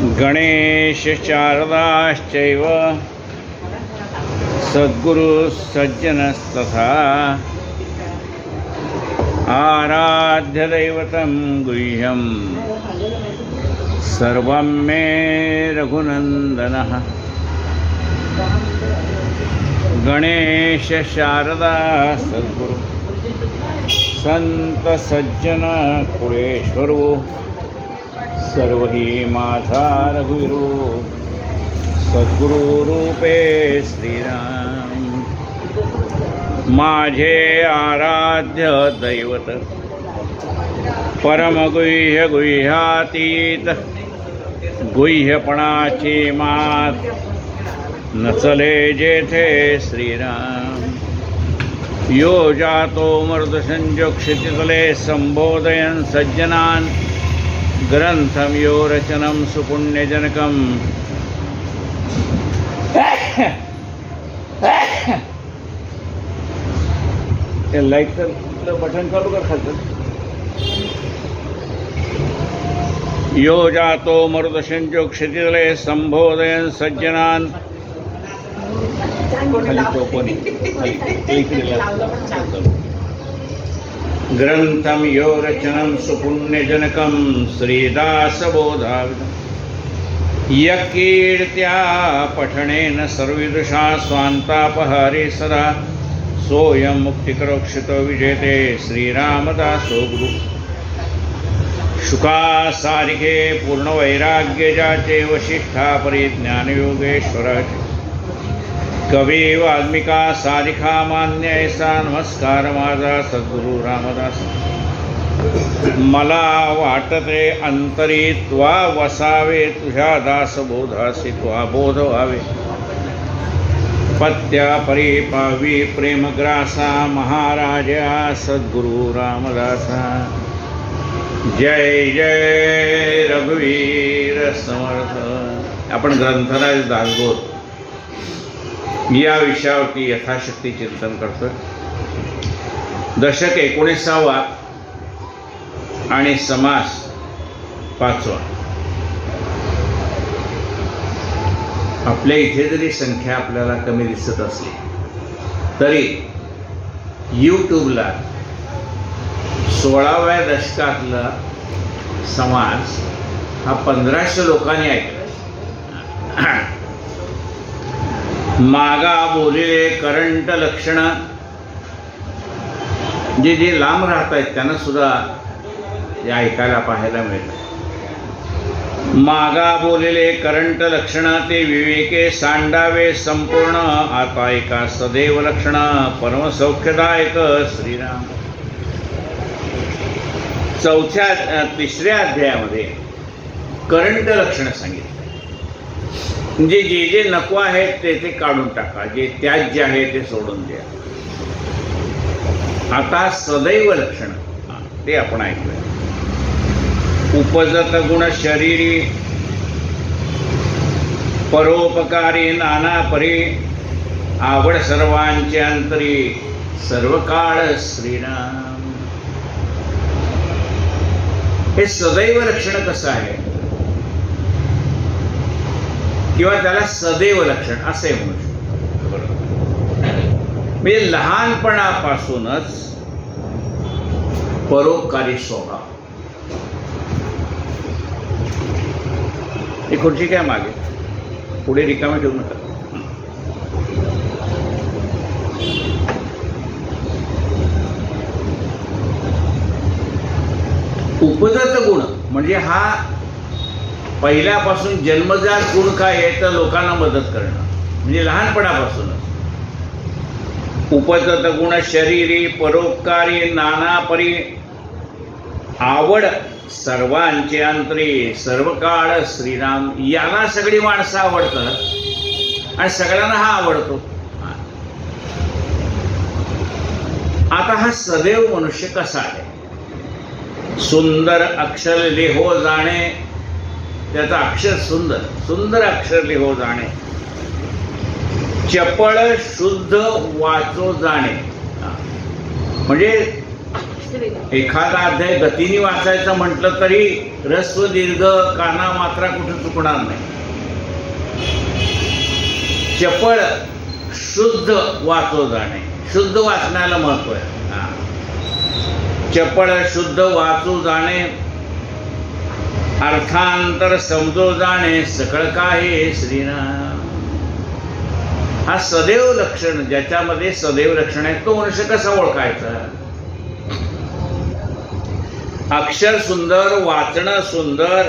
गणेश शारदाश्चैव सद्गुरु सज्जनस्तथा आराध्य दैवतं गुह्यं सर्वं मे रघुनन्दनः। गणेश शारदा सद्गुरु संत सज्जन कुळेश्वरो सर्व ही माझा रघुवीरो सद्गुरु रूपे श्रीराम। माझे आराध्य दैवत परम गुह्य गुह्यातीत गुह्यपणाची मात नचले जेथे श्रीराम। यो जातो मर्दसंजो क्षितितले संबोधयन् सज्जनान् ग्रंथम यो रचनम सुपुण्यजनकम। लाईकचं बटन चालू कर खालचं। यो जातो मरुदशंचो क्षितितले संबोधयन् सज्जनान् ग्रंथम यो रचनम सुपुण्यजनकम श्रीदासबोधाविदम्। यकीर्त्या पठनेन सर्वविदुषा स्वान्तापहारे सदा सोऽयं मुक्तिकरोक्षितो विजेते श्रीरामदासो गुरु। शुकासारिके पूर्णवैराग्यजाचे वशिष्ठा परिज्ञानयोगेश्वराचे कवी वाल्मिका सारिखा मान्य ऐसा नमस्कार माझा सद्गुरु रामदास। मला वाटते अंतरी त्वा वसावे तुझ्या दासबोधासी त्वा बोध व्हावे। पत्या परिपावी प्रेमग्रासा महाराजा सद्गुरु रामदासा। जय जय रघुवीर समर्थ। आपण ग्रंथराज दासबोध या विषयावरती यथाशक्ती चिंतन करतोय। दशक 19वा आणि समास 5वा। आपल्या इथे जरी संख्या आपल्याला कमी दिसत असली तरी यूट्यूबला 16व्या दशकातला समास हा 1500 लोकांनी ऐकला। मागा बोलिले करंट लक्षण जे लांब राहत आहेत त्यांना सुद्धा हे ऐकायला पाहायला मिळतं। मागा बोलिले करंट लक्षण ते विवेके सांडावे संपूर्ण आता एका सदैव लक्षण परम सौख्यदायक श्रीराम। तिसऱ्या अध्यायामध्ये करंट लक्षण सांगितलं म्हणजे जे जे नको आहे ते काढून टाका, जे त्याज्य आहे ते सोडून द्या। आता सदैव लक्षण ते आपण ऐकूया। उपजत गुण शरीरी परोपकारी नाना परी आवड सर्वांचे अंतरी सर्व काळ श्रीराम। हे सदैव लक्षण कसं आहे किंवा त्याला सदैव लक्षण असे म्हणू शकतो। म्हणजे लहानपणापासूनच परोपकारी स्वभाव। ही खुर्ची काय मागे पुढे रिकामी ठेवू नका। उपजत गुण म्हणजे हा पहिल्यापासून जन्मजात गुण काय आहे तर लोकांना मदत करणं म्हणजे लहानपणापासूनच। उपजत गुण शरीरी परोपकारी नाना परी आवड सर्वांचे अंतरी सर्व काळ श्रीराम। याला सगळी माणसं आवडतात आणि सगळ्यांना हा आवडतो। आता हा सदैव मनुष्य कसा आहे? सुंदर अक्षर लिहो जाणे, त्याचा अक्षर सुंदर सुंदर अक्षर लिहो जाणे। चपळ शुद्ध वाचो जाणे म्हणजे एखादा अध्याय गतीने वाचायचा म्हटलं तरी ऱ्हस्व दीर्घ काना मात्रा कुठे चुकणार नाही. चपळ शुद्ध वाचो जाणे, शुद्ध वाचण्याला महत्व आहे. चपळ शुद्ध वाचू जाणे, अर्थांतर समजो जाणे, सकळ काही श्रीनाम. हा सदैव लक्षण, ज्याच्यामध्ये सदैव लक्षण आहे तो मनुष्य कसा ओळखायचा? अक्षर सुंदर, वाचणं सुंदर,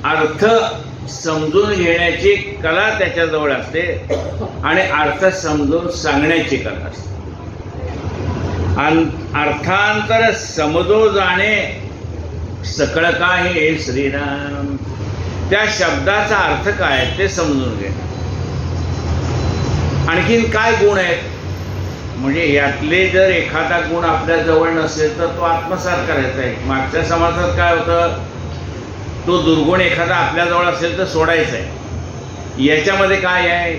अर्थ समजून घेण्याची कला त्याच्याजवळ असते आणि अर्थ समजून सांगण्याची कला असते. अर्थांतर समजो जाणे, सकळ काही श्रीराम. त्या शब्दाचा अर्थ काय ते समजून घे. आणखीन काय गुण आहेत म्हणजे यातले जर एखादा गुण आपल्या जवळ नसेल तर तो आत्मसात करायचा आहे. मागच्या समाजात काय होतं, तो दुर्गुण एखादा आपल्याजवळ असेल तर सोडायचा आहे. याच्यामध्ये काय आहे,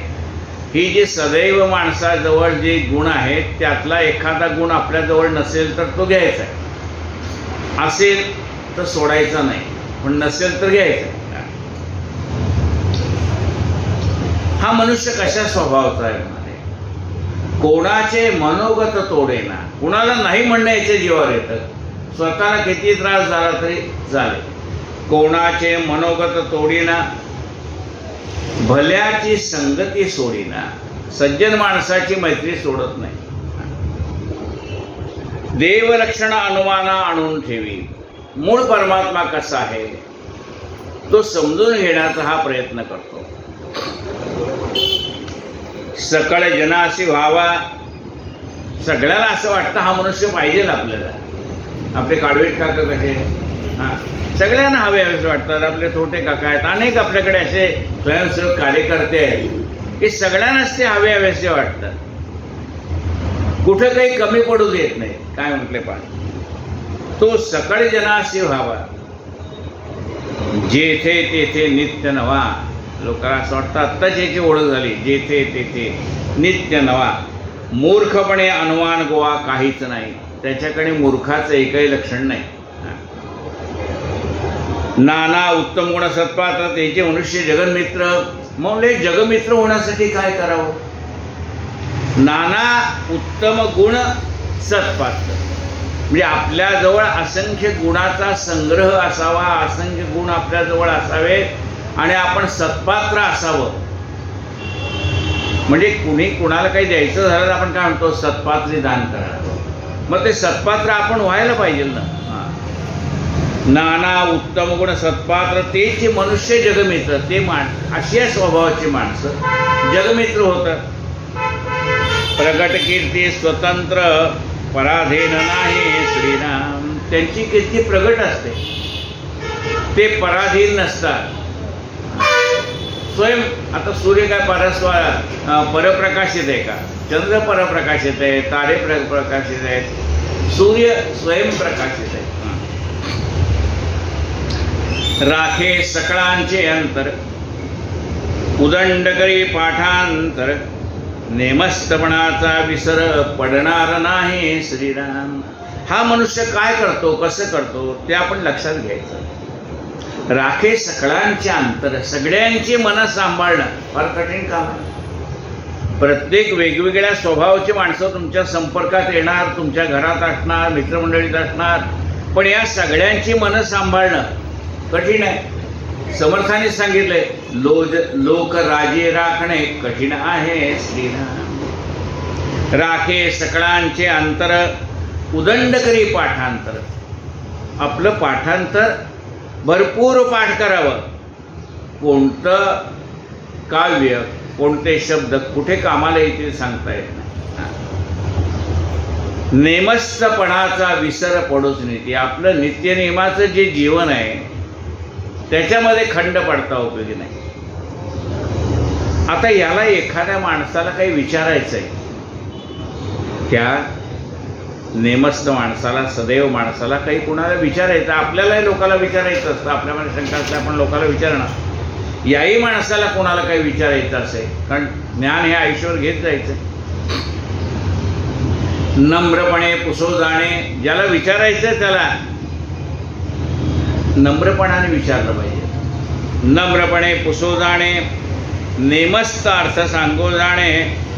ही जी सदैव माणसाजवळ जे गुण आहेत त्यातला एखादा गुण आपल्याजवळ नसेल तर तो घ्यायचा आहे. असेल तर सोडायचा नाही, पण नसेल तर घ्यायचा. हा मनुष्य कशा स्वभावाचा आहे म्हणे, कोणाचे मनोगत तोडेना. कुणाला नाही म्हणण्याचे जीवावर येतं, स्वतःला किती त्रास झाला तरी झाले. कोणाचे मनोगत तोडीना, भल्याची संगती सोडीना. सज्जन माणसाची मैत्री सोडत नाही. देवलक्षण अनुमाना आणून ठेवी. मूळ परमात्मा कसा आहे तो समजून घेण्याचा हा प्रयत्न करतो. सकळ जनाशी व्हावा. सगळ्याला असं वाटतं हा मनुष्य पाहिजे आपल्याला. आपले काळवेट काका कसे, सगळ्यांना हवे हवेसे वाटतात. आपले थोटे काका आहेत, अनेक आपल्याकडे असे स्वयंसेवक कार्यकर्ते आहेत की सगळ्यांनाच ते हवे हवेसे वाटतात. कुठं काही कमी पडू देत नाही. काय म्हटले पण तो सकळ जनाशी व्हावा, जेथे तेथे नित्य नवा. लोकांना असं वाटतं आत्ताच याची ओळख झाली, जेथे तेथे नित्य नवा. मूर्खपणे अनुमान गोवा काहीच नाही. त्याच्याकडे मूर्खाचं एकही लक्षण नाही. नाना उत्तम गुण सत्पात्र त्याचे मनुष्य जगन्मित्र. म्हणजे जगमित्र होण्यासाठी काय करावं? नाना उत्तम गुण सत्पात्र म्हणजे आपल्याजवळ असंख्य गुणाचा संग्रह असावा, असंख्य गुण आपल्याजवळ असावेत आणि आपण सत्पात्र असावं. म्हणजे कुणी कुणाला काही द्यायचं झालं तर आपण काय म्हणतो, सत्पात्री दान करा. मग ते सत्पात्र आपण व्हायला पाहिजे ना. नाना उत्तम गुण सत्पात्र तेचे मनुष्य जगमित्र. ते अशा स्वभावाची माणसं जगमित्र होतात. प्रगट कीर्ती स्वतंत्र पराधीन नाही श्रीराम. त्यांची कीर्ती प्रगट असते, ते पराधीन नसतात. स्वयं आता सूर्य काय परप्रकाशित आहे का? चंद्र परप्रकाशित आहे, तारे प्रकाशित आहेत, सूर्य स्वयंप्रकाशित आहे. राखे सकळांचे अंतर, उदंड करी पाठांतर, नेमस्तपणाचा विसर पडणार नाही श्रीराम. हा मनुष्य काय करतो, कसं करतो ते आपण लक्षात घ्यायचं. राखे सकळांचे अंतर, सगळ्यांची मन सांभाळणं फार कठीण काम आहे. प्रत्येक वेगवेगळ्या स्वभावाची माणसं तुमच्या संपर्कात येणार, तुमच्या घरात असणार, मित्रमंडळीत असणार, पण या सगळ्यांची मन सांभाळणं कठीण आहे. समर्थाने सांगितलंय, लोक राजे राखणे कठीण आहे श्रीराम. राखे सकळांचे अंतर, उदंड करी पाठांतर. आपलं पाठांतर भरपूर पाठ करावं. कोणतं काव्य, कोणते शब्द कुठे कामाला येतील सांगता येत नाही. नेमस्तपणाचा विसर पडूच नाही. आपलं नित्यनेमाचं जे जीवन आहे त्याच्यामध्ये खंड पडता उपयोगी नाही. आता याला एखाद्या माणसाला काही विचारायचं आहे, त्या नेमस्त माणसाला, सदैव माणसाला काही कुणाला विचारायचं, आपल्यालाही लोकांना विचारायचं असतं. आपल्यामध्ये शंका असते, आपण लोकांना विचारणार. याही माणसाला कोणाला काही विचारायचं असेल, कारण ज्ञान हे आयुष्यावर घेत जायचं. नम्रपणे पुसो जाणे, ज्याला विचारायचं त्याला नम्रपणाने विचारलं पाहिजे. नम्रपणे पुसो जाणे, नेमस्त अर्थ सांगो जाणे,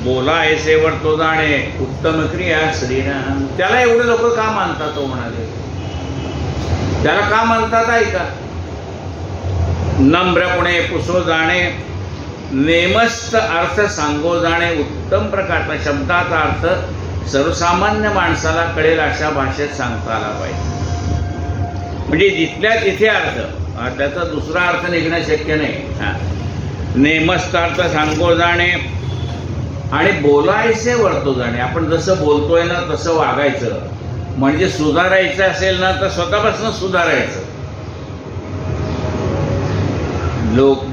बोला ऐसे वर्तो जाणे, उत्तम क्रिया श्रीराम. त्याला एवढे लोक का मानतात तो म्हणाले, त्याला का मानतात ऐका. नम्रपणे पुसो जाणे, नेमस्त अर्थ सांगो जाणे, उत्तम प्रकारचा शब्दाचा अर्थ सर्वसामान्य माणसाला कळेल अशा भाषेत सांगता आला पाहिजे. म्हणजे जिथल्या तिथे अर्थ, त्याचा दुसरा अर्थ निघणं शक्य नाही. नेमस्त अर्थ सांगो जाणे आणि बोलायचे वर्तो जाणे. आपण जसं बोलतोय ना तसं वागायचं. म्हणजे सुधारायचं असेल ना तर स्वतःपासून सुधारायचं.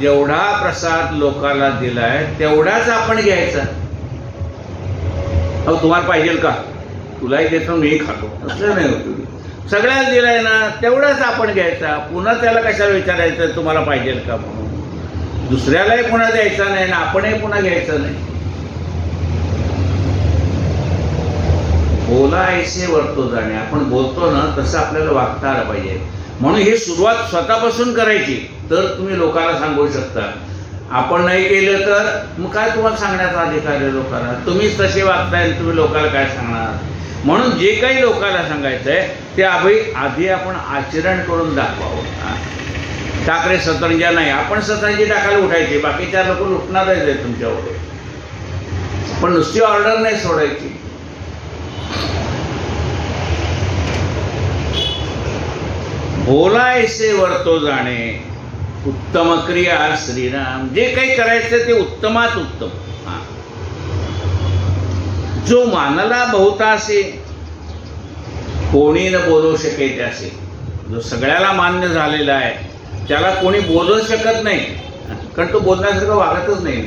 जेवढा प्रसाद लोकाला दिलाय तेवढाच आपण घ्यायचा. अहो तुम्हाला पाहिजे का, तुलाही देतो मीही खातो असं नाही होत. सगळ्याला दिलाय ना तेवढाच आपण घ्यायचा. पुन्हा त्याला कशाला विचारायचं तुम्हाला पाहिजे का म्हणून. दुसऱ्यालाही पुन्हा द्यायचा नाही ना आपणही पुन्हा घ्यायचं नाही. बोला ऐसे वर्तो जाणे. आपण बोलतो ना तसं आपल्याला वागता आलं पाहिजे. म्हणून ही सुरुवात स्वतःपासून करायची तर तुम्ही लोकांना सांगू शकता. आपण नाही केलं तर मग काय तुम्हाला सांगण्याचा अधिकार आहे लोकांना. तुम्हीच तसे वागताय तुम्ही लोकांना काय सांगणार. म्हणून जे काही लोकांना सांगायचं आहे ते आधी आपण आचरण करून दाखवावं. ठाकरे सतरंजा नाही, आपण सतरंजी टाकायला उठायची, बाकी 4 लोक लुटणारच आहे तुमच्यावर. पण नुसती ऑर्डर नाही सोडायची. बोला ऐसे वर्तो जाणे, उत्तम क्रिया श्रीराम. जे काही करायचं ते उत्तमात उत्तम. जो मानला बहुतासे, कोणी न बोलू शके त्यासे. जो सगळ्याला मान्य झालेला आहे त्याला कोणी बोलू शकत नाही, कारण तो बोलण्यासारखं वागतच नाही.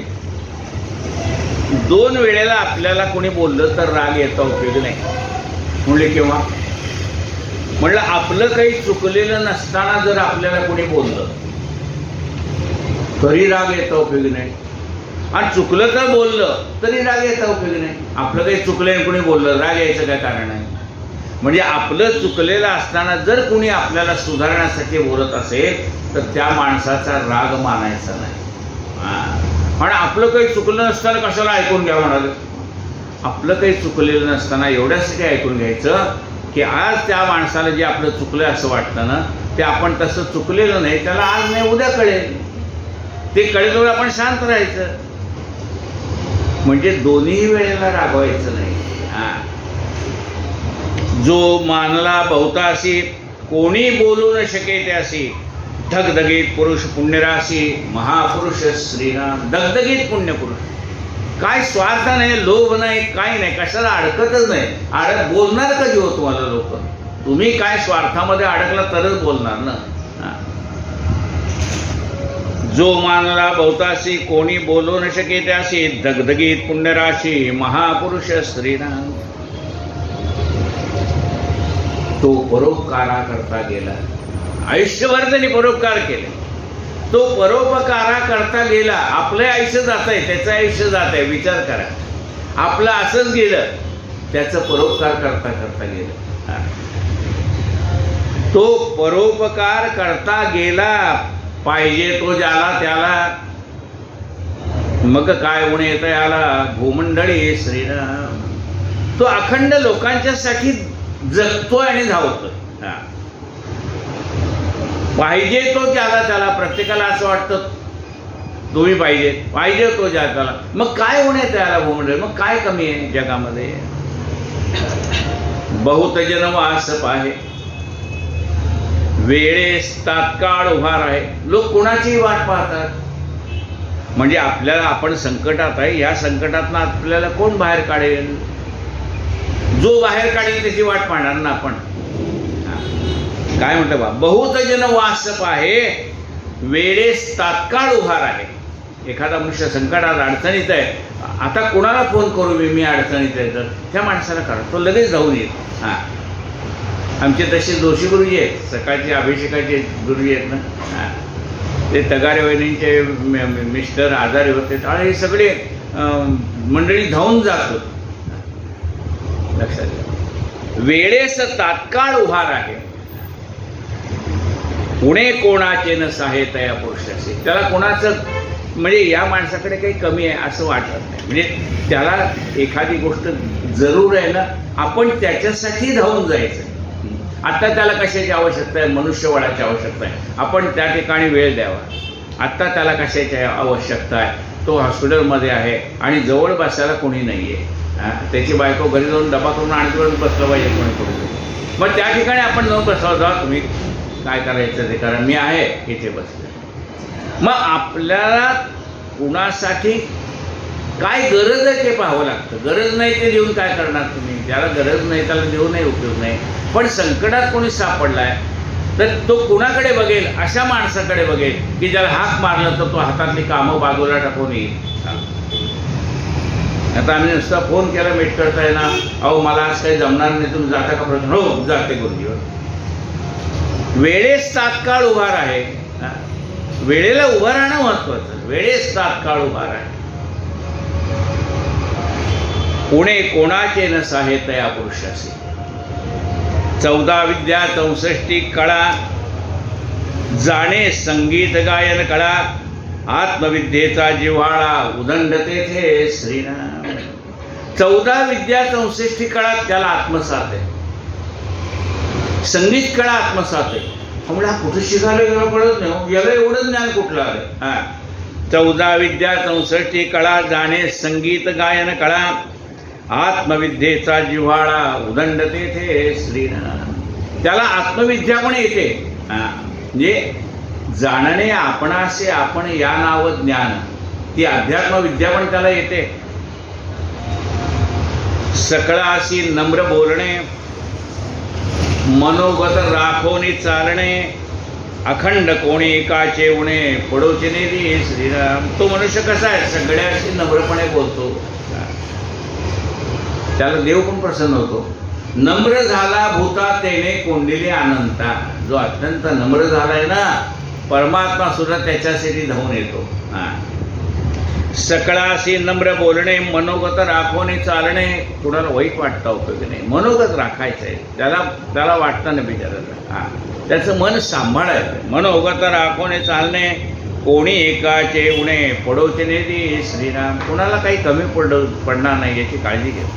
2 वेळेला आपल्याला कोणी बोललं तर राग याचा उपयोग नाही. म्हणले केव्हा, म्हणलं आपलं काही चुकलेलं नसताना जर आपल्याला कोणी बोललं तरी राग याचा उपयोग नाही. आणि चुकलं तर बोललं तरी राग याचा उपयोग नाही. आपलं काही चुकलं कोणी बोललं राग यायचं काय कारण आहे. म्हणजे आपलं चुकलेलं असताना जर कोणी आपल्याला सुधारण्यासाठी बोलत असेल तर त्या माणसाचा राग मानायचा नाही. आणि आपलं काही चुकलं नसताना कशाला ऐकून घ्या म्हणाले. आपलं काही चुकलेलं नसताना एवढ्यासाठी ऐकून घ्यायचं की आज त्या माणसाला जे आपलं चुकलं असं वाटतं ना ते आपण तसं चुकलेलं नाही, त्याला आज नाही उद्या कळेल. ते कळेल आपण शांत राहायचं. म्हणजे दोन्ही वेळेला रागवायचं नाही. जो मानला बहुतासी, कोणी बोलू न शके त्यासी, धगधगीत पुरुष पुण्यराशी, महापुरुष श्रीराम. धगधगीत पुण्य पुरुष. काय स्वार्थ नाही, लोभ नाही, काही नाही, कशाला अडकतच नाही. बोलणार कधी हो तुम्हाला लोक. तुम्ही काय स्वार्थामध्ये अडकला तरच बोलणार ना. जो मानला बहुतासी, कोणी बोलू न शके त्यासी, धगधगीत पुण्यराशी, महापुरुष श्रीराम. तो परोपकारा करता गेला. आयुष्यभर त्यांनी परोपकार केले. तो परोपकारा करता गेला. आपलं आयुष्य जात आहे, त्याचं आयुष्य जात आहे. विचार करा, आपलं असंच गेलं, त्याचं परोपकार करता करता गेलं. तो परोपकार करता गेला. पाहिजे तो ज्याला त्याला, मग काय उणे येतं याला. भूमंडळी श्रीराम. तो अखंड लोकांच्यासाठी जगतोय आणि धावतोय. पाहिजे तो ज्याला त्याला. प्रत्येकाला असं वाटतं तुम्ही पाहिजे तो ज्या त्याला. मग काय होणे त्याला भूमंडळ. मग काय कमी आहे जगामध्ये. बहुत जन वास पाहे, वेळेस तात्काळ उभार आहे. लोक कोणाचीही वाट पाहतात. म्हणजे आपल्याला, आपण संकटात आहे, या संकटातनं आपल्याला कोण बाहेर काढेल. जो बाहेर काढेल त्याची वाट पाहणार ना आपण. काय म्हटलं बा, बहुत जन वास पाहे, वेळेस तात्काळ उभार आहे. एखादा मनुष्य संकटात अडचणीत आहे, आता कोणाला फोन करू मी अडचणीत आहे तर त्या माणसाला करा, तो लगेच जाऊन येईल. आमचे तसे जोशी गुरुजी आहेत, सकाळचे अभिषेकाचे गुरुजी आहेत ना. ते तगारे वहिनींचे मिस्टर आजारी होते आणि हे सगळे मंडळी धावून जात होते. लक्षात घ्या. वेळेस तात्काळ उभार आहे, उणे कोणाचे न साहेतया पुरुषाचे. त्याला कोणाचं म्हणजे या माणसाकडे काही कमी आहे असं वाटत नाही. म्हणजे त्याला एखादी गोष्ट जरूर आहे ना, आपण त्याच्यासाठी धावून जायचं. आता त्याला कशाची आवश्यकता आहे? मनुष्यबळाची आवश्यकता आहे. आपण त्या ठिकाणी वेळ द्यावा. आत्ता त्याला कशाची आवश्यकता आहे? तो हॉस्पिटलमध्ये आहे आणि जवळ बसायला कोणी नाही आहे. त्याची बायको घरी जाऊन डबा करून आणखी बसलं पाहिजे कोणी करून. मग त्या ठिकाणी आपण जाऊन बसावं, जा तुम्ही काय करायचं ते करा, मी आहे इथे बसले. मग आपल्याला कुणासाठी काय गरज आहे ते पाहावं लागतं. गरज नाही ते देऊन काय करणार तुम्ही? ज्याला गरज नाही त्याला देऊनही उपयोग नाही. पण संकटात कोणी सापडलाय तर तो कुणाकडे बघेल? अशा माणसाकडे बघेल की ज्याला हाक मारलं तर तो हातातली कामं बाजूला टाकून येईल. आता आम्ही नुसता फोन केला, मीट करता येणार, अहो मला आज काही जमणार नाही, तुम्ही जाता का प्रश्न? हो जाते गुरुजीवर. वेळेस तात्काळ उभार आहे. वेळेला उभं राहणं महत्वाचं. वेळेस तात्काळ उभार आहे, उणे कोणाचे न साहेतया पुरुषाचे. 14 विद्या 64 कळा, जाणे संगीत गायन कळा, आत्मविद्येचा जिव्हाळा उदंडते थे श्रीराम. 14 विद्या 64 कळा त्याला आत्मसात आहे. संगीत कळा आत्मसात आहे. म्हणून कुठे शिकायला गेला कळत नाही, याला एवढं ज्ञान कुठलं आलं? 14 विद्या 64 कळा, जाणे संगीत गायन कळा, आत्मविद्येचा जिव्हाळा उदंडते थे श्रीराम. त्याला आत्मविद्या पण येते. म्हणजे जाणणे आपणासे आपण या नाव ज्ञान, ती अध्यात्मविद्या पण त्याला येते. सकळाशी नम्र बोलणे, मनोगत राखोनी चालणे, अखंड कोणी एकाचे उणे पडोचे नेदी श्रीराम. तो मनुष्य कसा आहे? सगळ्याशी नम्रपणे बोलतो. त्याला देव पण प्रसन्न होतो. नम्र झाला भूता तेने कोंडिले अनंता. जो अत्यंत नम्र झालाय ना, परमात्मा सुद्धा त्याच्यासाठी धावून येतो. सकळाशी नम्र बोलणे, मनोगत राखोने चालणे. कुणाला वाईट वाटतं उपयोग नाही, मनोगत राखायचं आहे. त्याला वाटतं ना बिचाराला, त्याचं मन सांभाळायचं. मनोगत राखोने चालणे, कोणी एकाचे उणे पडोचे नेदी श्रीराम. कुणाला काही कमी पडणार नाही याची काळजी घ्या.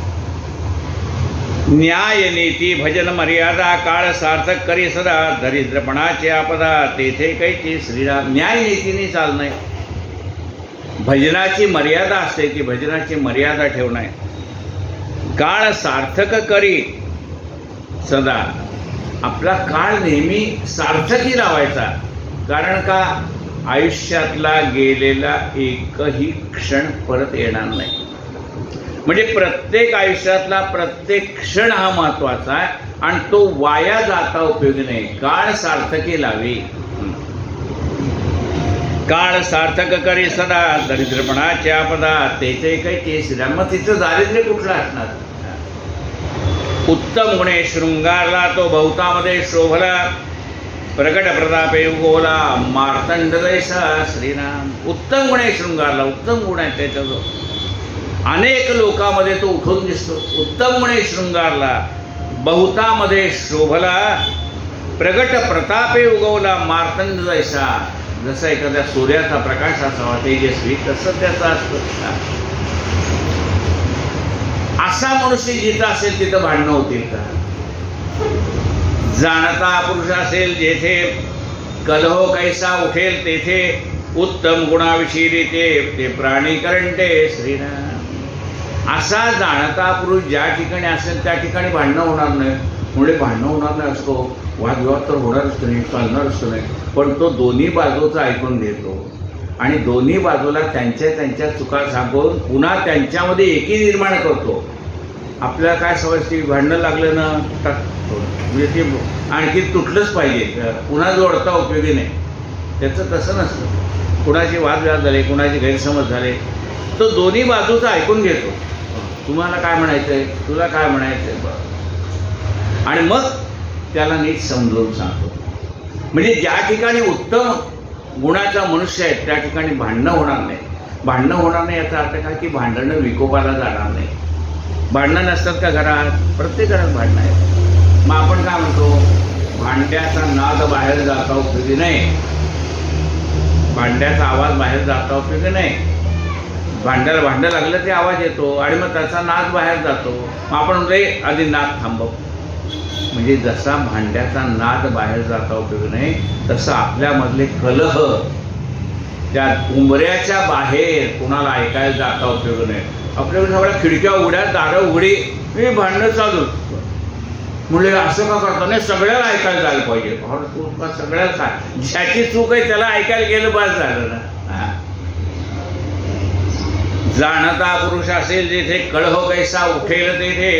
न्याय नीती भजन मर्यादा, काळ सार्थक करी सदा, दरिद्रपणाचे आपदा तेथे कैची श्रीराम. न्याय नीतीने चालणे, भजनाची मर्यादा असते, ती भजनाची मर्यादा ठेवणे. काळ सार्थक करी सदा, आपला काळ नेहमी सार्थकी लावायचा. कारण का? आयुष्यातला गेलेला एकही क्षण परत येणार नाही. म्हणजे प्रत्येक आयुष्यातला प्रत्येक क्षण हा महत्वाचा आहे आणि तो वाया जाता उपयोगी नाही. काळ सार्थकी लावी. काळ सार्थक करी सदा, दरिद्रपणाचे आपदा तेथे कैचे श्रीराम. मग तिचं दारिद्र्य कुठलं असणार? उत्तम गुणे शृंगारला, तो भवतामध्ये शोभला, प्रकट प्रतापे उगवला, मार्तंड जैसा श्रीराम. उत्तम गुणे शृंगारला, उत्तम गुण आहे त्याच्याजवळ. अनेक लोकांमध्ये तो उठून दिसतो. उत्तम गुणे शृंगारला, बहुतामध्ये शोभला, प्रगट प्रतापे उगवला, मार्तंड जैसा. जसा एखाद्या सूर्याचा प्रकाश असावा तेजस्वी, तसं त्याचा असतं. असा मनुष्य जिथं असेल तिथं भांडणं होतील का? जाणता पुरुष असेल जेथे, कलहो कैसा उठेल तेथे, उत्तम गुणाविषयी ते प्राणी करंटे श्रीराम. असा जाणता पुरुष ज्या ठिकाणी असेल त्या ठिकाणी भांडणं होणार नाही. म्हणजे भांडणं होणार नाही असतो, वादविवाद तर होणारच नाही, चालणारच नाही. पण तो दोन्ही बाजूचं ऐकून घेतो आणि दोन्ही बाजूला त्यांच्या चुका सांगून पुन्हा त्यांच्यामध्ये एकी निर्माण करतो. आपल्याला काय सवय, भांडणं लागलं ना टाकतो, म्हणजे ते आणखी तुटलंच पाहिजे, पुन्हा जोडता उपयोगी नाही. त्याचं तसं नसतं. कुणाचे वादविवाद झाले, कुणाचे गैरसमज झाले, तो दोन्ही बाजूचं ऐकून घेतो. तुम्हाला काय म्हणायचंय, तुला काय म्हणायचंय, बरं. आणि मग त्याला नीट समजवून सांगतो. म्हणजे ज्या ठिकाणी उत्तम गुणाचा मनुष्य आहे त्या ठिकाणी भांडणं होणार नाही. भांडणं होणार नाही याचा अर्थ काय की भांडणं विकोपाला जाणार नाही. भांडणं नसतात का घरात? प्रत्येक घरात भांडणं आहेत. मग आपण काय म्हणतो, भांड्याचा नाद बाहेर जाता उपयोगी नाही, भांड्याचा आवाज बाहेर जाता उपयोगी नाही. भांड्याला भांडं लागलं ते आवाज येतो आणि मग त्याचा नाद बाहेर जातो. मग आपण म्हणतो आधी नाद थांबव. म्हणजे जसा भांड्याचा नाद बाहेर जाता उपयोग नाही, तसं आपल्यामधले कलह त्या उंबऱ्याच्या बाहेर कुणाला ऐकायला जाता उपयोग नाही. आपल्याकडे सगळ्या खिडक्या उघड्या, दारं उघडी, मी भांडणं चालू म्हणजे असं का करतो? नाही, सगळ्याला ऐकायला जायला पाहिजे. सगळ्याला ज्याची चूक आहे त्याला ऐकायला गेलं बस झालं ना. जाणता पुरुष असेल जेथे कळह कैसा उठेल तेथे,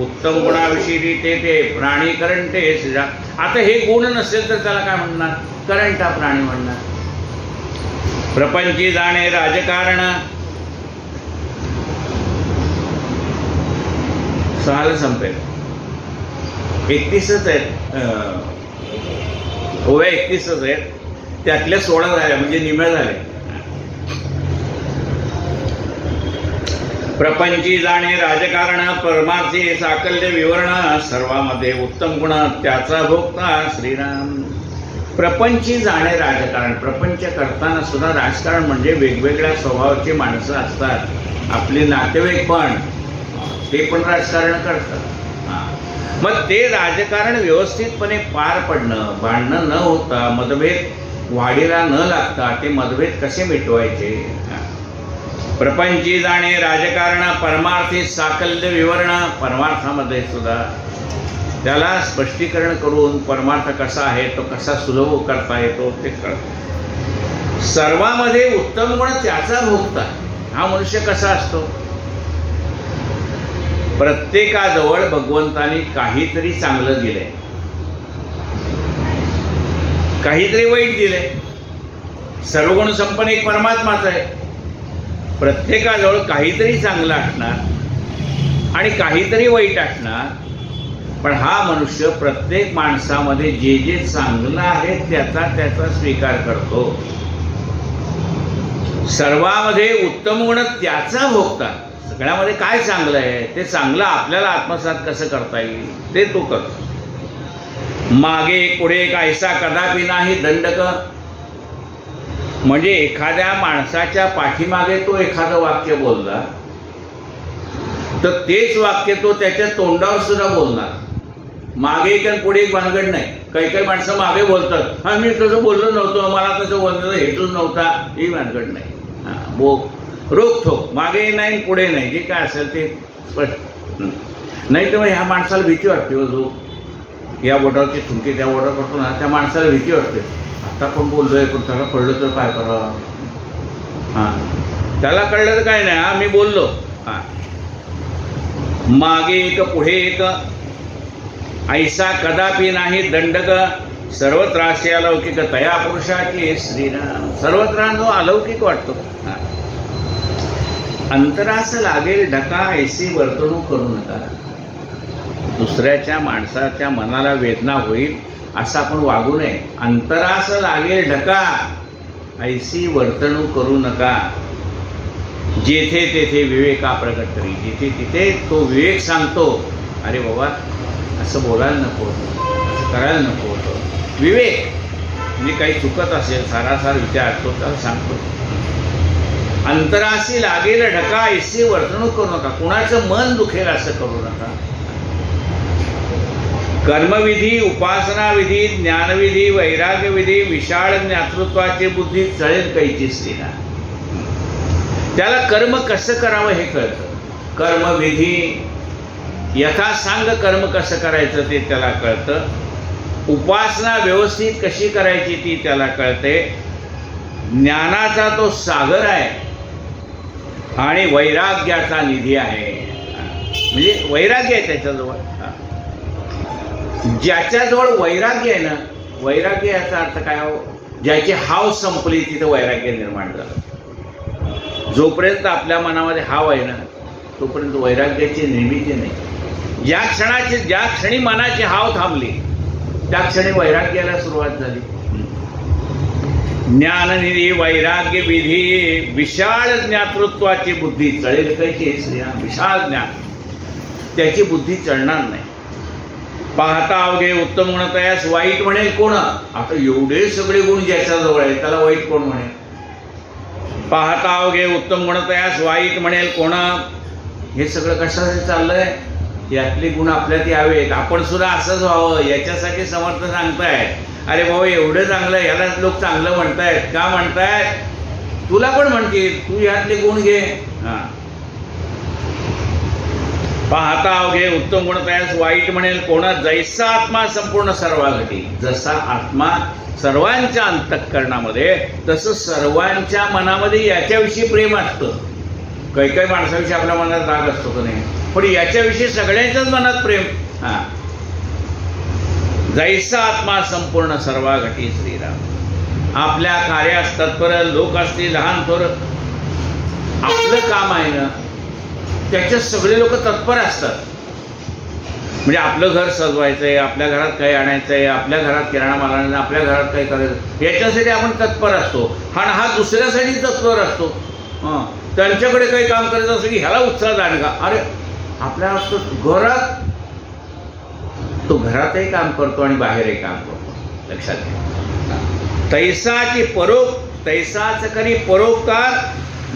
उत्तम गुणाविषयी तेथे प्राणी करंटे. आता हे गुण नसेल तर त्याला काय म्हणणार? करंटा प्राणी म्हणणार. प्रपंची जाणे राजकारण, सहाला संपेल. 31च आहेत, ओव्या 31च आहेत, त्यातल्या 16 झाल्या म्हणजे निम्या झाल्या. प्रपंची जाणे राजकारण, परमार्थी साकल्य विवरण, सर्वामध्ये उत्तम गुण त्याचा भोगता श्रीराम. प्रपंची जाणे राजकारण, प्रपंच करताना सुद्धा राजकारण म्हणजे वेगवेगळ्या स्वभावाची माणसं असतात. आपले नातेवाईक पण ते पण राजकारण करतात. मग ते राजकारण व्यवस्थितपणे पार पडणं, भांडणं न होता, मतभेद वाढीला न लागता ते मतभेद कसे मिटवायचे. प्रपंची जाणे राजकारण, परमार्थी साकल्य विवरण, परमार्थामध्ये सुद्धा त्याला स्पष्टीकरण करून परमार्थ कसा आहे तो कसा सुलभ करता येतो ते कळतं. सर्वामध्ये उत्तम गुण त्याचा भोगता. हा मनुष्य कसा असतो? प्रत्येकाजवळ भगवंतानी काहीतरी चांगलं दिलंय, काहीतरी वाईट दिलंय. सर्वगुण संपन्न एक परमात्माच आहे. प्रत्येकाजवळ काहीतरी चांगलं असणार आणि काहीतरी वाईट असणार. पण हा मनुष्य प्रत्येक माणसामध्ये जे जे चांगलं आहे त्याचा स्वीकार करतो. सर्वामध्ये उत्तम गुण त्याचा भोगता. सगळ्यामध्ये काय चांगलं आहे ते चांगलं आपल्याला आत्मसात कसं करता येईल ते तो करतो. मागे पुढे कायसा कदापि नाही दंडक. म्हणजे एखाद्या माणसाच्या पाठीमागे तो एखादं वाक्य बोलला तर तेच वाक्य तो त्याच्या तोंडावर सुद्धा बोलणार. मागे एक आणि पुढे एक भानगड नाही. काही काही माणसं मागे बोलतात, हा मी तसं बोललो नव्हतो, मला तसं बोलणं हेतूच नव्हता, ही भानगड नाही. रोखोक मागे नाही पुढे नाही, जे काय असेल ते स्पष्ट. नाही तर मग ह्या माणसाला भीती वाटते. जो या बोटावरची थुंकी त्या बोटावर करतो ना, त्या माणसाला भीती वाटते. आता कोण बोललोय, पण त्याला कळलं तर काय करावं. त्याला कळलं तर काय नाही, हा मी बोललो. मागे एक पुढे एक ऐसा कदापि नाही दंडक. सर्वत्र असे अलौकिक तया पुरुषाची श्रीराम. सर्वत्र जो अलौकिक वाटतो. अंतरास लागेल ढका ऐसी वर्तणूक करू नका. दुसऱ्याच्या माणसाच्या मनाला वेदना होईल असं आपण वागू नये. अंतरास लागेल ढका ऐसी वर्तणूक करू नका. जेथे तेथे विवेका प्रकट करी. जिथे तिथे तो विवेक सांगतो, अरे बाबा असं बोलायला नको होतं, असं करायला नको होतं. विवेक म्हणजे काही चुकत असेल, सारासार विचार तो त्याला सांगतो. अंतराशी लागेल ढका ऐसी वर्तणूक करू नका. कुणाचं मन दुखेल असं करू नका. कर्मविधी, उपासना विधी, ज्ञानविधी, वैराग्यविधी, विशाळ ज्ञातृत्वाची बुद्धी चळेल कैची स्त्रीला. त्याला कर्म कसं करावं हे कळतं. कर्मविधी यथासांग कर्म कसं करायचं ते त्याला कळतं. उपासना व्यवस्थित कशी करायची ती त्याला कळते. ज्ञानाचा तो सागर आहे आणि वैराग्याचा निधी आहे. म्हणजे वैराग्य आहे त्याच्याजवळ. ज्याच्याजवळ वैराग्य आहे ना, वैराग्य याचा अर्थ काय हो, ज्याची हाव संपली तिथं वैराग्य निर्माण झालं. जोपर्यंत आपल्या मनामध्ये हाव आहे ना तोपर्यंत वैराग्याची निर्मिती नाही. ज्या क्षणी मनाची हाव थांबली त्या क्षणी वैराग्याला सुरुवात झाली. ज्ञाननिधी वैराग्य विधी विशाळ ज्ञातृत्वाची बुद्धी चळेल कैची श्रीराम. विशाळ ज्ञान त्याची बुद्धी चढणार नाही. पाहता अवघे उत्तम गुण तयास वाईट म्हणेल कोण. आता एवढे सगळे गुण ज्याच्याजवळ आहे त्याला वाईट कोण म्हणेल. पाहता अवघे उत्तम गुण तयास वाईट म्हणेल कोण. हे सगळं कशासाठी चाललंय. यातले गुण आपल्यात यावेत, आपण सुद्धा असंच व्हावं याच्यासाठी समर्थ सांगतायत. अरे भाऊ एवढं चांगलं, यालाच लोक चांगलं म्हणतायत. का म्हणतायत. तुला पण म्हणतील तू यातले गुण घे. पाहता अवघे उत्तम गुण तयास वाईट म्हणेल कोण. जैसा आत्मा संपूर्ण सर्वाघटी. जसा आत्मा सर्वांच्या अंतःकरणामध्ये तसं सर्वांच्या मनामध्ये याच्याविषयी प्रेम असतं. काही काही माणसाविषयी आपल्या मनात राग असतो का नाही, पण याच्याविषयी सगळ्यांच्याच मनात प्रेम. जैसा आत्मा संपूर्ण सर्वाघटी श्रीराम. आपल्या कार्यास तत्पर लोक असतील लहान थोर. आपलं काम आहे ना त्याच्यात सगळे लोक तत्पर असतात. म्हणजे आपलं घर सजवायचंय, आपल्या घरात काही आणायचंय, आपल्या घरात किराणा माल आणायचा, आपल्या घरात काही करायचं, याच्यासाठी आपण तत्पर असतो. आणि हा दुसऱ्यासाठी तत्पर असतो. त्यांच्याकडे काही काम करायचं असं की ह्याला उत्साह दांडगा. अरे आपल्या घरात तो घरातही काम करतो आणि बाहेरही काम करतो. लक्षात घ्या. तैसाची तैसाच करी परोपकार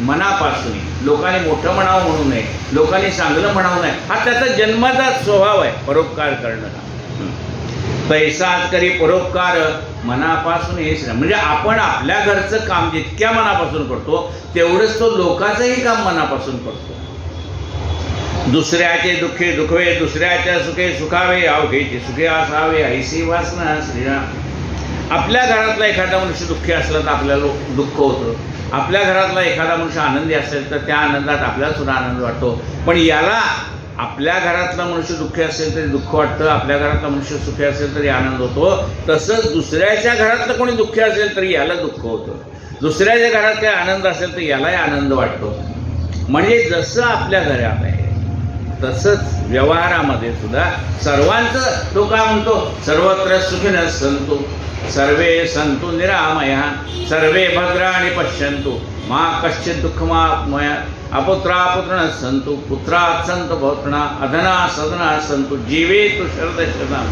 मनापासून. लोकांनी मोठं म्हणावं म्हणू नये, लोकांनी चांगलं म्हणावं नाही, हा त्याचा जन्माचा स्वभाव आहे परोपकार करणं. तैसाच करी परोपकार मनापासून. हेच म्हणजे आपण आपल्या घरचं काम जितक्या मनापासून करतो तेवढंच तो लोकांचंही काम मनापासून करतो. दुसऱ्याचे दुःखे दुखवे, दुसऱ्याच्या सुखे सुखावे, अवघेचे सुखे असावे, ऐसी वासना श्रीराम. आपल्या घरातला एखादा मनुष्य दुःखी असला तर आपल्याला दुःख होतं. आपल्या घरातला एखादा मनुष्य आनंदी असेल तर त्या आनंदात आपल्याला सुद्धा आनंद वाटतो. पण याला आपल्या घरातला मनुष्य दुःखी असेल तरी दुःख वाटतं, आपल्या घरातला मनुष्य सुखी असेल तरी आनंद होतो. तसंच दुसऱ्याच्या घरातलं कोणी दुःखी असेल तरी याला दुःख होतं. दुसऱ्याच्या घरात काही आनंद असेल तर यालाही आनंद वाटतो. म्हणजे जसं आपल्या घरात आहे तसंच व्यवहारामध्ये सुद्धा सर्वांचं. तो काय म्हणतो. सर्वत्र सुखिनः सन्तु सर्वे सन्तु निरामया सर्वे भद्राणि पश्यन्तु मा कश्चित् दुःखमाप्नुयात् अपुत्रा पुत्रिणः सन्तु पुत्रात् सन्तु पौत्रिणः अधना सदना सन्तु जीवेतु शरदशतम्.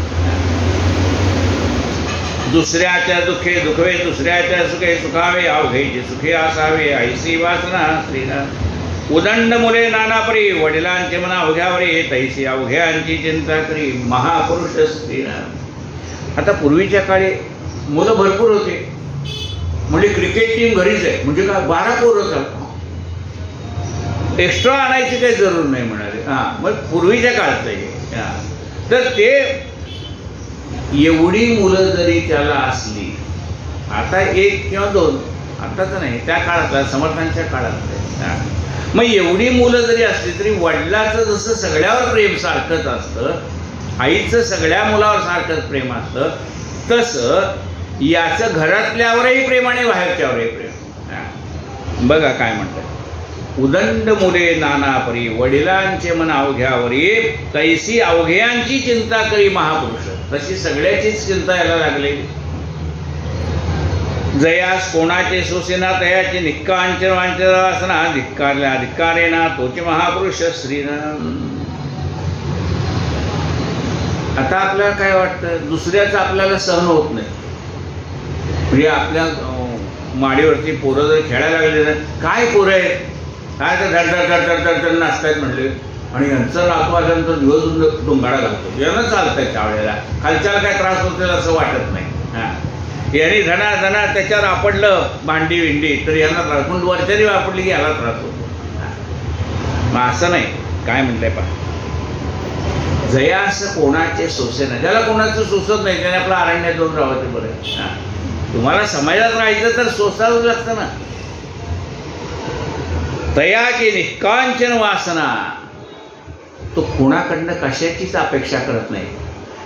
दुसऱ्याच्या दुःखे दुखवे, दुसऱ्याच्या सुखे सुखावे, अवघेचे सुखे असावे, ऐसी वासना श्रीराम. उदंड मुले नानापरी वडिलांचे मना अवघ्यावरी तैसी अवघ्यांची चिंता करी महापुरुष श्रीराम. आता पूर्वीच्या काळी मुलं भरपूर होते. म्हणजे क्रिकेट टीम घरीच आहे म्हणजे काय 12 पोरं चालतात. एक्स्ट्रा आणायची काही जरूर नाही म्हणाले. मग पूर्वीच्या काळात आहे. तर ते एवढी मुलं जरी त्याला असली, आता 1 किंवा 2, आता तर नाही, त्या काळातला समर्थांच्या काळात. मग एवढी मुलं जरी असली तरी वडिलाचं जसं सगळ्यावर प्रेम सारखंच असतं, आईचं सगळ्या मुलावर सारखंच प्रेम असतं, तसं याचं घरातल्यावरही प्रेम आणि बाहेरच्यावरही प्रेम. बघा काय म्हणतात. उदंड मुले नानापरी वडिलांचे मन अवघ्यावरी तैसी अवघ्यांची चिंता करी महापुरुष. तशी सगळ्याचीच चिंता यायला लागली. जयास कोणाचे सोसेना तयाची निक्कांचन वांचना धिक्कारल्या धिक्कारेना तोचे महापुरुष श्रीराम. आता आपल्याला काय वाटतं. दुसऱ्याचं आपल्याला सहन होत नाही. म्हणजे आपल्या माडीवरती पोरं जर खेळायला लागले तर काय पोरं आहेत, काय तर धडधड धडधड धडधड नाचतायत म्हणले, आणि यांचं नातू आल्यानंतर दिवस डोंगाडा घालतो. यांना चालतंय त्यावेळेला, खालच्याला काय त्रास होतो असं वाटत नाही. यांनी धना धना त्याच्यावर आपडलं भांडी विंडी तर यांना त्रास, पण वरच्यानी आपडली की याला त्रास होतो. मग असं नाही. काय म्हणलंय पहा. जयास कोणाचे सोसेना. ज्याला कोणाचं सोसत नाही त्याने आपलं अरण्यात जाऊन राहावं बरं. तुम्हाला समाजात राहायचं तर सोसावंच लागतं ना. तयाची निष्कांचन वासना. तो कोणाकडनं कशाचीच अपेक्षा करत नाही.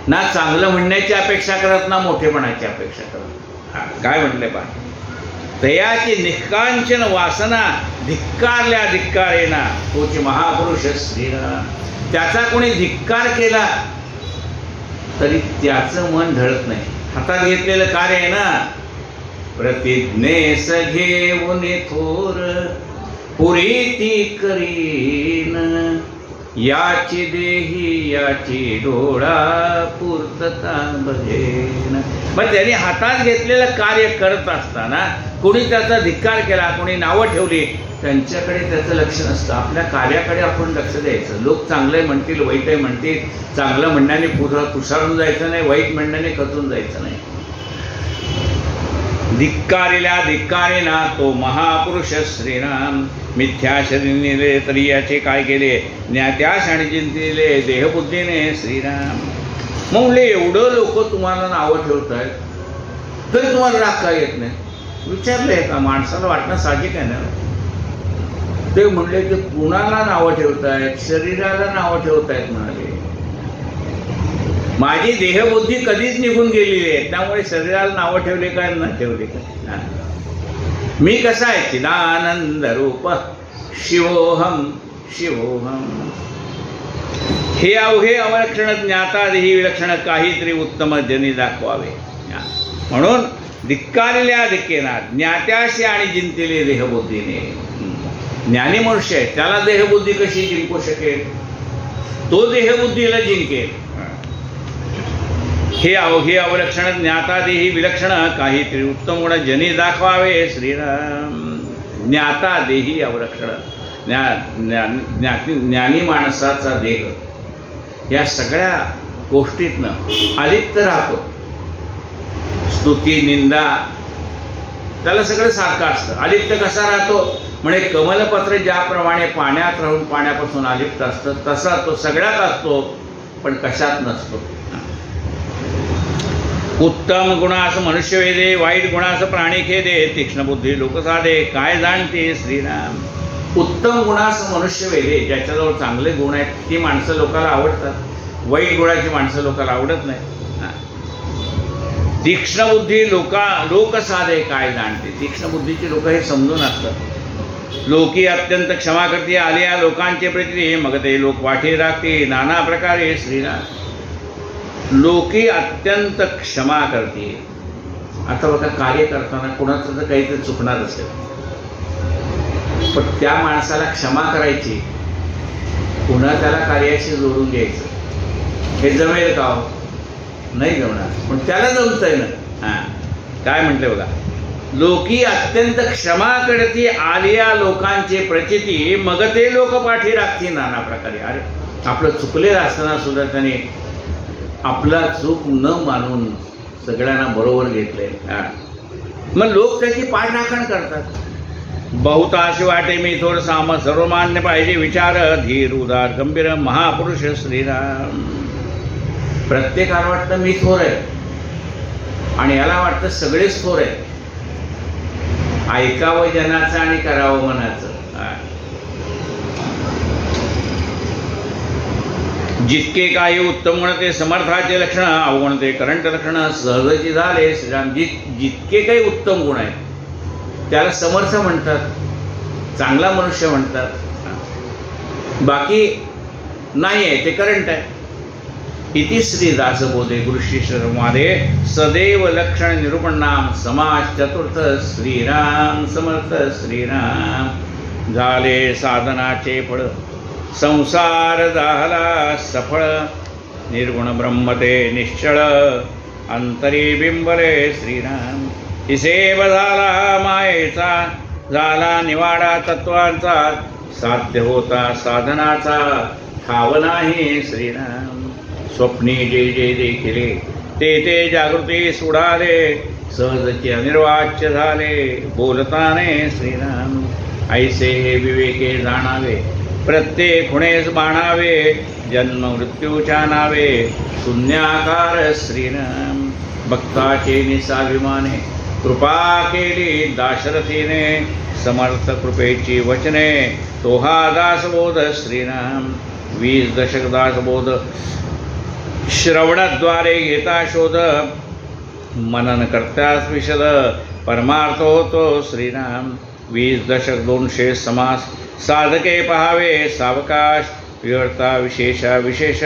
ना चांगलं म्हणण्याची अपेक्षा करत, ना मोठेपणाची अपेक्षा करत. काय म्हटलंय पहा. तयाची निष्कांचन वासना धिक्कारल्या धिक्कारेना तोची महापुरुष श्रीराम. त्याचा कोणी धिक्कार केला तरी त्याचं मन ढळत नाही. हातात घेतलेलं कार्य आहे ना. प्रतिज्ञेस घेऊन थोर पुरी ती करीन याची देही याची डोळा पूर्तता बघेन. मग त्यांनी हातात घेतलेलं कार्य करत असताना कोणी त्याचा धिक्कार केला, कोणी नावं ठेवली, त्यांच्याकडे त्याचं लक्ष नसतं. आपल्या कार्याकडे आपण लक्ष द्यायचं. लोक चांगलं म्हणतील, वाईट म्हणतील. चांगलं म्हणण्याने तुषारून जायचं नाही, वाईट म्हणण्याने खचून जायचं नाही. धिक्कारिल्या धिक्कारेना तो महापुरुष श्रीराम. मिथ्या शरीर तरी याचे काय केले, ज्ञात्यास आणि चिंतिले देहबुद्धीने श्रीराम. म्हणले एवढं लोक तुम्हाला नावं ठेवत आहेत तरी तुम्हाला राग काय येत नाही? विचारलंय का? माणसाला वाटणं साहजिक आहे ना. ते म्हणले ते कुणाला नावं ठेवतायत? शरीराला नावं ठेवतायत म्हणाले. माझी देहबुद्धी कधीच निघून गेलेली आहे, त्यामुळे शरीराला नावं ठेवले काय न ठेवले काय? मी कसा आहे? चिदानंद रूप शिवोहम शिवोहम. हे अवघे अवलक्षण ज्ञातादेही विलक्षण काहीतरी उत्तम जनी दाखवावे. म्हणून धिक्कारिल्या धिक्केना ज्ञात्याशी आणि जिंकलेले देहबुद्धीने. ज्ञानी मनुष्य आहे, त्याला देहबुद्धी कशी जिंकू शकेल? तो देहबुद्धीला जिंकेल. हे अवघे अवलक्षण ज्ञातादेही विलक्षण काहीतरी उत्तम गुण जनी दाखवावे श्रीराम. ज्ञातादेही अवलक्षण. ज्ञानी माणसाचा देह या सगळ्या गोष्टीतनं अलिप्त राहतो. स्तुती निंदा त्याला सगळं सारखं असतं. अलिप्त कसा राहतो? म्हणजे कमलपत्र ज्याप्रमाणे पाण्यात राहून पाण्यापासून अलिप्त असतं तसा तो सगळ्यात असतो, पण कशात नसतो. उत्तम गुणास मनुष्य वेदे, वाईट गुणास प्राणी खेदे, तीक्ष्ण बुद्धी लोक साधे, काय जाणते श्रीराम. उत्तम गुणास मनुष्य वेदे, ज्याच्याजवळ चांगले गुण आहेत ती माणसं लोकांना आवडतात. वाईट गुणाची माणसं लोकांना आवडत नाही. तीक्ष्ण बुद्धी लोक साधे, काय जाणते. तीक्ष्ण बुद्धीची लोक हे समजून असतात. लोकी अत्यंत क्षमा करते, आलिया लोकांचे प्रीती, मग ते लोक वाटे राखते नाना प्रकारे श्रीराम. लोकी अत्यंत क्षमा करते. आता बघा, कार्य करताना कोणाचं तर काहीतरी चुकणार असेल, पण त्या माणसाला क्षमा करायची, पुन्हा त्याला कार्याशी जोडून घ्यायचं. हे जमेल का? नाही जमणार, पण त्याला जमतंय ना. काय म्हटलं बघा, लोकी अत्यंत क्षमा करते, आलिया लोकांचे प्रचिती, मग ते लोक पाठी राखती नाना प्रकारे. अरे आपलं चुकलेलं असताना सुद्धा त्याने आपला चूक न मानून सगळ्यांना बरोबर घेतलंय. मग लोक त्याची पाठराखण करतात. बहुताशी वाटे मी थोर साम, सर्वमान्य पाहिजे विचार, धीर उदार गंभीर महापुरुष श्रीराम. प्रत्येकाला वाटतं मी थोर आहे आणि याला वाटतं सगळेच थोर आहे. ऐकावं जनाचं आणि करावं मनाचं. जितके काही उत्तम गुण ते समर्थाचे लक्षण, अवगुण ते करंट लक्षण सहजची झाले श्रीराम. जितके काही उत्तम गुण आहेत त्याला समर्थ म्हणतात, चांगला मनुष्य म्हणतात. बाकी नाही आहे ते करंट आहे. इति श्री दासबोधे गुरुशिष्यसंवादे सदैव लक्षण निरूपण नाम समाज चतुर्थ श्रीराम समर्थ श्रीराम. झाले साधनाचे फळ, संसार झाला सफळ, निर्गुण ब्रह्मते निश्चळ, अंतरी बिंबले श्रीराम. हिसेब झाला मायेचा, झाला निवाडा तत्वांचा, साध्य होता साधनाचा, ठाव नाही श्रीराम. स्वप्नी जे जे देखिले ते ते जागृती सुडाले, सहजचे अनिर्वाच्य झाले बोलताने श्रीराम. ऐसे हे विवेके जाणावे, प्रत्येक खुणेस बाणावे, जन्म मृत्यूच्या नावे, शून्याकार श्रीराम. भक्ताचे निसाभिमाने कृपा केली दाशरथीने, समर्थ कृपेची वचने तोहा दासबोध श्रीराम. 20 दशक दासबोध श्रवणाद्वारे घेता शोध, मनन करत्यास विशद, परमार्थ होतो श्रीराम. 20 दशक 200 समास, साधके पहावे सावकाश, व्यर्था विशेषा विशेष,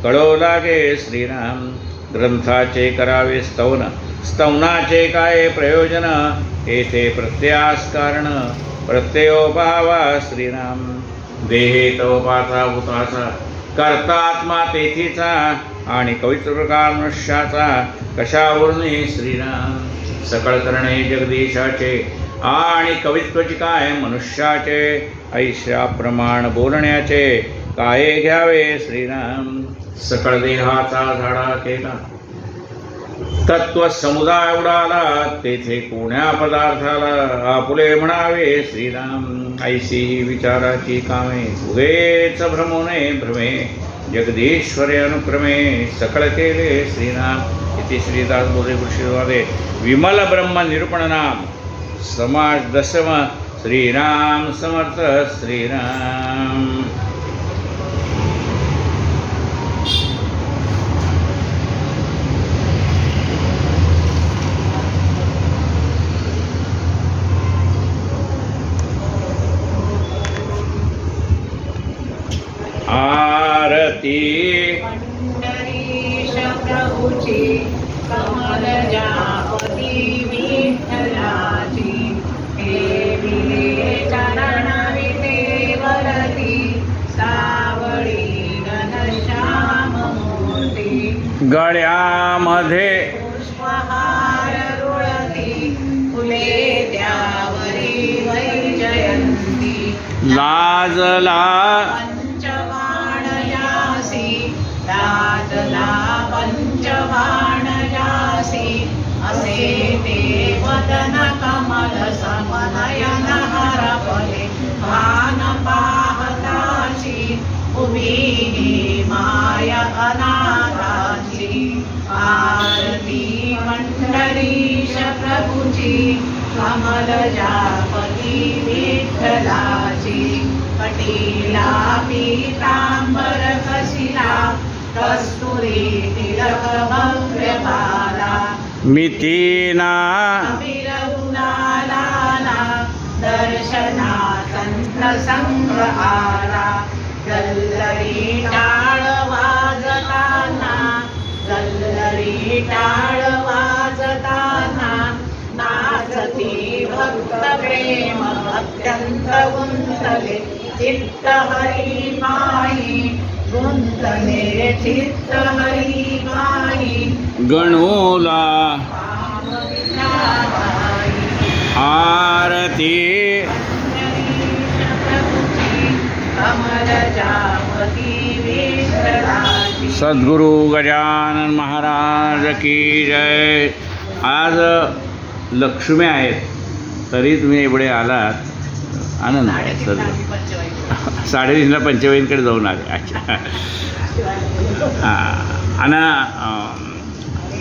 कळो लागे श्रीराम. ग्रंथाचे करावे स्तवन, स्तवनाचे काय प्रयोजन, येथे प्रत्ययास कारण, प्रत्ययो पहावा श्रीराम. देहे तव पाचा भूताचा करता आत्मा तेथीचा आणि कवित्र प्रकार मनुष्याचा कशावरून श्रीराम सकळ करणे जगदीशाचे आणि कवित्वची काय मनुष्याचे ऐशा प्रमाण बोलण्याचे काय घ्यावे श्रीराम सकळ देहाचा झाडा केला तत्व समुदाय उडाला तेथे कोण्या पदार्थाला आपुले म्हणावे श्रीराम ऐशी विचाराची कामे उगेच भ्रमोने भ्रमे जगदीश्वरे अनुक्रमे सकळ केले श्रीराम इति श्रीदास बोधे कृषीवादे विमल ब्रह्म निरूपण नाम समाज दशम श्रीराम समर्थ श्रीराम। आरती पंढरीश प्रभूची कमल जापती विठ्ठलाची हे विले चरण विटेवरती सावळी घनश्याम मूर्ती गळ्यामध्ये पुष्पहार रुळती फुले त्यावरी वैजयंती लाजला पंचवाणयासी असे ते वदन कमल समनयन हरपले भान पाहताची उभी माय अनाथाची आरती पंढरीश प्रभूची कमल जापती विठ्ठलाची कटीला पीतांबर कशिला कस्तुरी तिलक भव्य बाला मितीना विरहुलाला दर्शना तंत्र संग्रहारा गल्लरी टाळ वाजताना गल्लरी टाळ वाजताना नाचती भक्त प्रेम अत्यंत गुंतले चित्त हरी माई गुंतले चित्त हरी माई गणोला आरती कमल जापती विठ्ठलाची सद्गुरु गजानन महाराज की जय। आज लक्ष्मी आहेत तरी तुम्ही एवढे आलात आनंद आहे सर। 3:30ला पंचवटीकडे जाऊन आले अच्छा आणि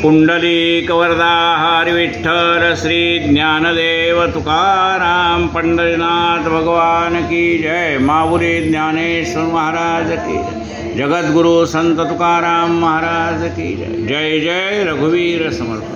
पुंडलिक वरदा हरी विठ्ठल श्री ज्ञानदेव तुकाराम पंढरीनाथ भगवान की जय। माऊली ज्ञानेश्वर महाराज की जय। जगद्गुरु संत तुकाराम महाराज की जय। जय जय रघुवीर समर्थ।